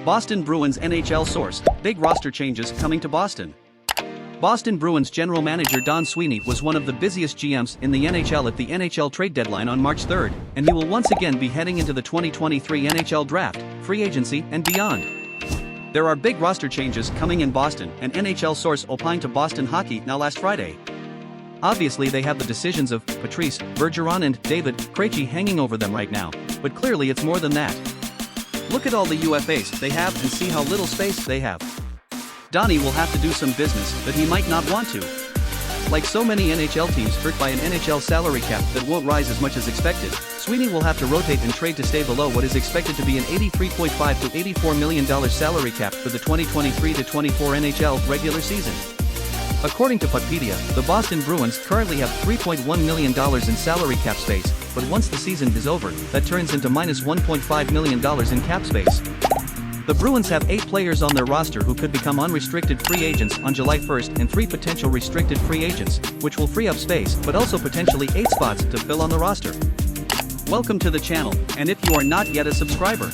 Boston Bruins NHL source, big roster changes coming to Boston. Boston Bruins general manager Don Sweeney was one of the busiest GMs in the NHL at the NHL trade deadline on March 3, and he will once again be heading into the 2023 NHL draft, free agency, and beyond. There are big roster changes coming in Boston, an NHL source opined to Boston Hockey Now last Friday. Obviously they have the decisions of Patrice Bergeron and David Krejci hanging over them right now, but clearly it's more than that. Look at all the UFAs they have and see how little space they have. Donnie will have to do some business that he might not want to. Like so many NHL teams hurt by an NHL salary cap that won't rise as much as expected, Sweeney will have to rotate and trade to stay below what is expected to be an $83.5 to $84 million salary cap for the 2023-24 NHL regular season. According to Puckpedia, the Boston Bruins currently have $3.1 million in salary cap space, but once the season is over, that turns into minus $1.5 million in cap space. The Bruins have 8 players on their roster who could become unrestricted free agents on July 1 and 3 potential restricted free agents, which will free up space but also potentially 8 spots to fill on the roster. Welcome to the channel, and if you are not yet a subscriber,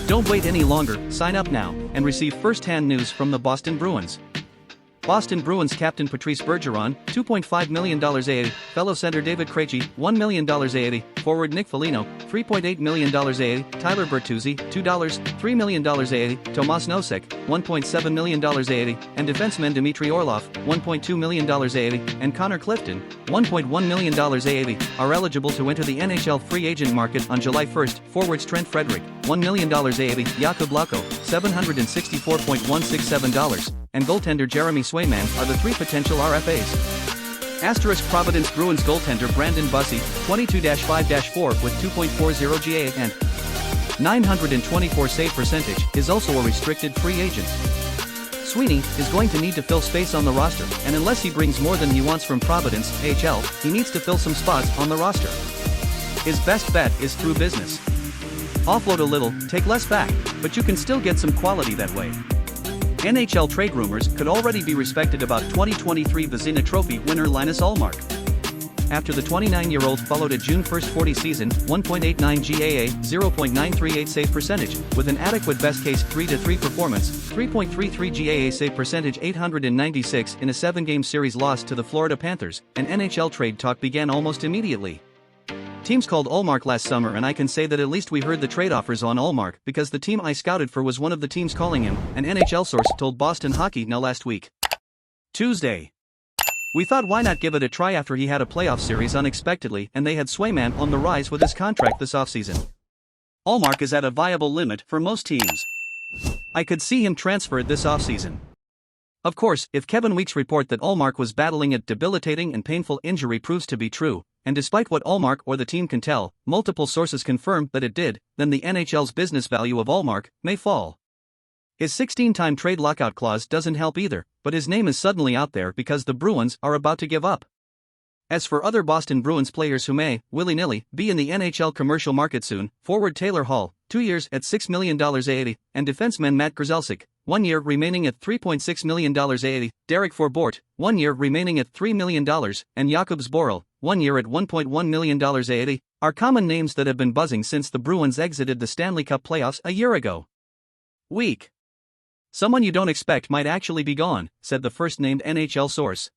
don't wait any longer, sign up now, and receive first-hand news from the Boston Bruins. Boston Bruins captain Patrice Bergeron, $2.5 million AAD, fellow center David Krejci, $1 million AAD, forward Nick Foligno, $3.8 million AAD, Tyler Bertuzzi, $2, $3 million AAD, Tomas Nosek, $1.7 million AAD, and defenseman Dmitry Orlov, $1.2 million AAD, and Connor Clifton, $1.1 million AAD, are eligible to enter the NHL free agent market on July 1. Forwards Trent Frederick, $1 million AAD, Jakub Lako, $764.167, and goaltender Jeremy Swayman are the 3 potential RFAs. Asterisk Providence Bruins goaltender Brandon Bussi, 22-5-4 with 2.40 GA and 924 save percentage, is also a restricted free agent. Sweeney is going to need to fill space on the roster, and unless he brings more than he wants from Providence, HL, he needs to fill some spots on the roster. His best bet is through business. Offload a little, take less back, but you can still get some quality that way. NHL trade rumors could already be respected about 2023 Vezina Trophy winner Linus Ullmark. After the 29-year-old followed a June 1 40 season, 1.89 GAA, 0.938 save percentage, with an adequate best-case 3-3 performance, 3.33 GAA save percentage 896 in a 7-game series loss to the Florida Panthers, an NHL trade talk began almost immediately. Teams called Ullmark last summer, and I can say that at least we heard the trade offers on Ullmark because the team I scouted for was one of the teams calling him, an NHL source told Boston Hockey Now last week. Tuesday. We thought why not give it a try after he had a playoff series unexpectedly and they had Swayman on the rise with his contract this offseason. Ullmark is at a viable limit for most teams. I could see him transferred this offseason. Of course, if Kevin Weekes' report that Ullmark was battling a debilitating and painful injury proves to be true, and despite what Ullmark or the team can tell, multiple sources confirm that it did, then the NHL's business value of Ullmark may fall. His 16-time trade lockout clause doesn't help either, but his name is suddenly out there because the Bruins are about to give up. As for other Boston Bruins players who may, willy-nilly, be in the NHL commercial market soon, forward Taylor Hall, 2 years at $6 million AAD, and defenseman Matt Grzelcyk, 1 year remaining at $3.6 million AAD, Derek Forbort, 1 year remaining at $3 million, and Jakub Zboril, 1 year at $1.1 million AAD, are common names that have been buzzing since the Bruins exited the Stanley Cup playoffs a year ago. Weak. Someone you don't expect might actually be gone, said the first-named NHL source.